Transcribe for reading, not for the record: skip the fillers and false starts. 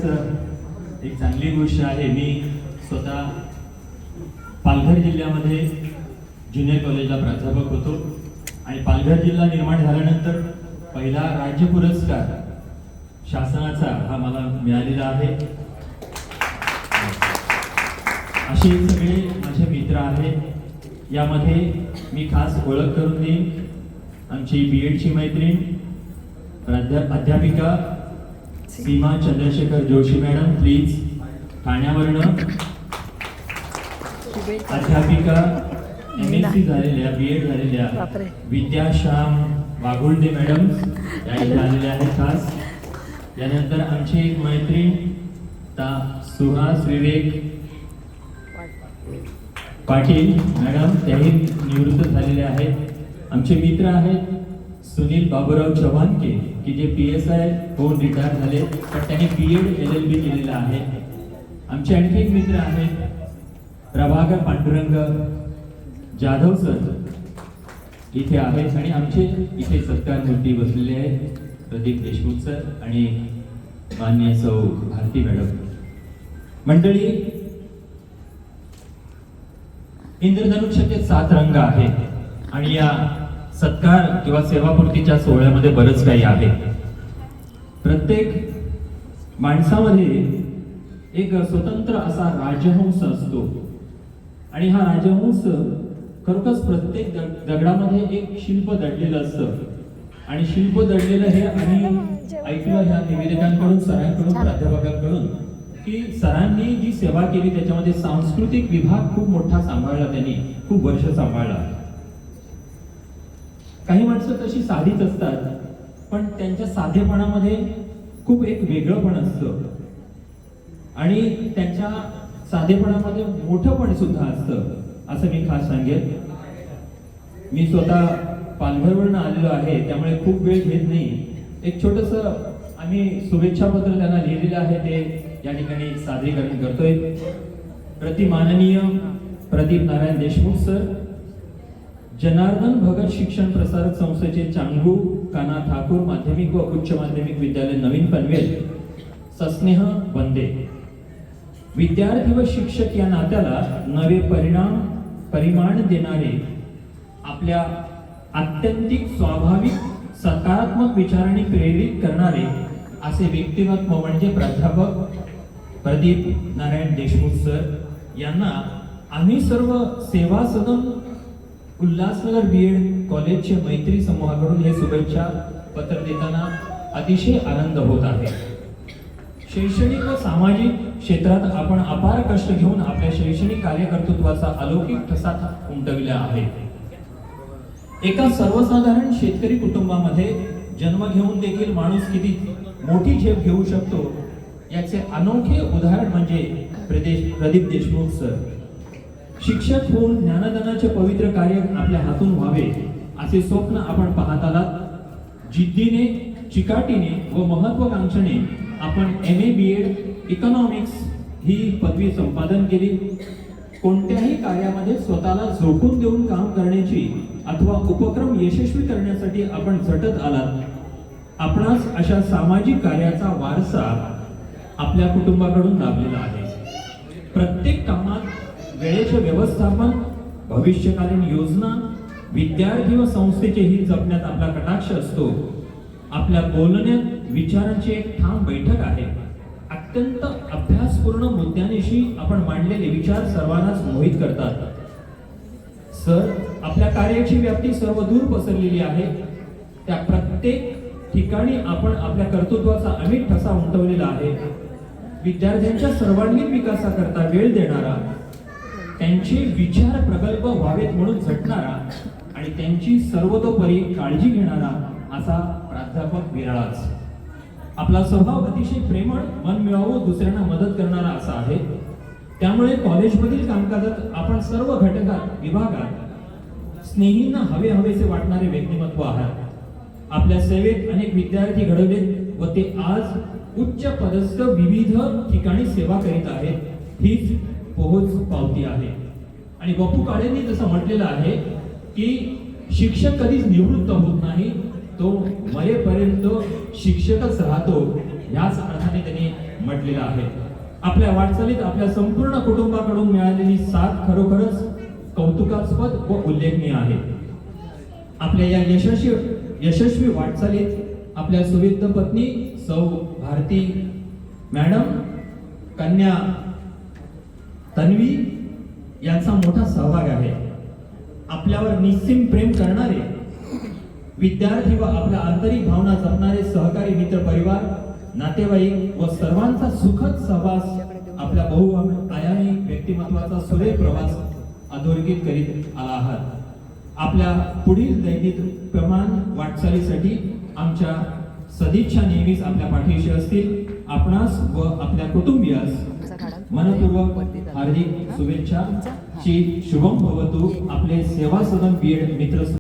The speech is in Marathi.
एक चांगली गोष्ट आहे. मी स्वतः पालघर जिल्ह्यामध्ये ज्युनियर कॉलेजला प्राध्यापक होतो आणि पालघर जिल्हा निर्माण झाल्यानंतर पहिला राज्य पुरस्कार शासनाचा हा मला मिळालेला आहे. असे सगळे माझे मित्र आहेत. यामध्ये मी खास ओळख करून देईन आमची बीएडची मैत्रीण अध्यापिका सीमा चंद्रशेखर जोशी मॅडम, प्लीज. ठाण्यावरनं अध्यापिका MSc झालेल्या, बीएड झालेल्या विद्याश्याम वाघुळदे मॅडम या इथे आलेल्या आहेत खास. यानंतर आमची एक मैत्रीण सुहास विवेक पाटील मॅडम, त्याही निवृत्त झालेले आहेत. आमचे मित्र आहेत सुनील बाबूराव चव्हाणके, की जे PSI होऊन रिटायर झाले, पण त्यांनी BEd LLB केलेलं आहे. आमचे आणखी एक मित्र आहेत प्रभाकर पांडुरंग जाधव सर इथे आहेत आणि आमचे इथे सत्कार मूर्ती बसलेले आहेत प्रदीप देशमुख सर आणि मान्य सौ भारती मॅडम. मंडळी, इंद्रधनुष्याचे 7 रंग आहेत आणि या सत्कार किंवा सेवापूर्तीच्या सोहळ्यामध्ये बरंच काही आहे. प्रत्येक माणसामध्ये एक स्वतंत्र असा राजहंस असतो आणि हा राजहंस खरोखरच प्रत्येक दगडामध्ये एक शिल्प दडलेलं असतं आणि शिल्प दडलेलं हे आम्ही ऐकलं ह्या निवेदकांकडून, सरांकडून, प्राध्यापकांकडून, की सरांनी जी सेवा केली त्याच्यामध्ये सांस्कृतिक विभाग खूप मोठा सांभाळला, त्यांनी खूप वर्ष सांभाळला. काही माणसं तशी साधीच असतात, पण त्यांच्या साधेपणामध्ये खूप एक वेगळंपण असतं आणि त्यांच्या साधेपणामध्ये मोठंपण सुद्धा असतं, असं मी खास सांगेन. मी स्वतः पालघरवरून आलेलो आहे, त्यामुळे खूप वेळ घेत नाही. एक छोटंसं आम्ही शुभेच्छा पत्र त्यांना लिहिलेलं आहे, ते या ठिकाणी सादरीकरण करतोय. प्रतिमाननीय प्रदीप नारायण देशमुख सर, जनार्दन भगत शिक्षण प्रसारक संस्थेचे चांगू काना ठाकूर माध्यमिक व उच्च माध्यमिक विद्यालय नवीन पनवेल, सस्नेह वंदे. विद्यार्थी व शिक्षक या नात्याला नवे परिमाण देणारे, आपल्या आत्यंतिक स्वाभाविक सकारात्मक विचारांनी प्रेरित करणारे असे व्यक्तिमत्व म्हणजे प्राध्यापक प्रदीप नारायण देशमुख सर यांना आम्ही सर्व सेवा सदन उल्हासनगर बीएड कॉलेजचे मैत्री समूहाकडून हे शुभेच्छा पत्र देताना अतिशय आनंद होत आहे. शैक्षणिक व सामाजिक क्षेत्रात आपण अपार कष्ट घेऊन आपल्या शैक्षणिक कार्यकर्तृत्वाचा अलौकिक ठसा उमटविला आहे. एका सर्वसाधारण शेतकरी कुटुंबामध्ये जन्म घेऊन देखील माणूस किती मोठी झेप घेऊ शकतो याचे अनोखे उदाहरण म्हणजे प्रदीप देशमुख सर. शिक्षक होऊन ज्ञानदानाचे पवित्र कार्य आपल्या हातून व्हावे असे स्वप्न आपण पाहत आलात. जिद्दीने, चिकाटीने व महत्वाकांक्षेने आपण MA BEd इकॉनॉमिक्स ही पदवी संपादन केली. कोणत्याही कार्यामध्ये स्वतःला झोकून देऊन काम करण्याची अथवा उपक्रम यशस्वी करण्यासाठी आपण झटत आलात. आपणास अशा सामाजिक कार्याचा वारसा आपल्या कुटुंबाकडून लाभलेला आहे. प्रत्येक कामात वेळेचे व्यवस्थापन, भविष्यकालीन योजना, विद्यार्थी व संस्थेचे हित जपण्यात आपला कटाक्ष असतो. आपल्या बोलण्यात विचारांची एक ठाम बैठक आहे. अत्यंत अभ्यासपूर्ण मुद्द्यांशी आपण मांडलेले विचार सर्वांनाच मोहित करतात. सर, आपल्या कार्याची व्याप्ती सर्व दूर पसरलेली आहे. त्या प्रत्येक ठिकाणी आपण आपल्या कर्तृत्वाचा अमिट ठसा उमटवलेला आहे. विद्यार्थ्यांच्या सर्वांगीण विकासाकरता वेळ देणारा, त्यांचे विचार प्रगल्भ व्हावेत म्हणून झटणारा आणि त्यांची सर्वतोपरी काळजी घेणारा असा प्राध्यापक विरळाच. आपला स्वभाव अतिशय प्रेमळ, मन मिळावं, दुसऱ्यांना मदत करणारा असा आहे. त्यामुळे कॉलेजमधील कामकाजात आपण सर्व घटकात, विभागात स्नेहींना हवेसे वाटणारे व्यक्तिमत्व आहात. आपल्या सेवेत अनेक विद्यार्थी घडवलेत व ते आज उच्च पदस्थ विविध ठिकाणी सेवा करीत आहेत. हीच पोहोच पावती आहे. आणि बापू काळेंनी जसं म्हटलेलं आहे की शिक्षक कधीच निवृत्त होत नाही, तो मरेपर्यंत शिक्षकच राहतो. याच अर्थाने त्यांनी म्हटलेलं आहे. आपल्या वाटचालीत आपल्या संपूर्ण कुटुंबाकडून मिळालेली साथ खरोखरच कौतुकास्पद व उल्लेखनीय आहे. आपल्या या यशस्वी वाटचालीत आपल्या सुविद्य पत्नी सौ भारती मॅडम, कन्या तन्वी यांचा मोठा सहभाग आहे. आपल्यावर निस्सीम प्रेम करणारे विद्यार्थी व आपल्या आंतरिक भावना जपणारे सहकारी मित्र परिवार, नातेवाईक व सर्वांचा सुखद सहवास आपल्या बहुआयामी व्यक्तिमत्वाचा सुरेख प्रवास अधोरेखित करीत आला आहात. आपल्या पुढील दैनिकप्रमाण वाटचालीसाठी आमच्या सदिच्छा नेहमीच आपल्या पाठीशी असतील. आपणास व आपल्या कुटुंबियास मनपूर्वक हार्दिक शुभेच्छा. श्री शुभम भवतु. आपले सेवा सदन बीएड मित्र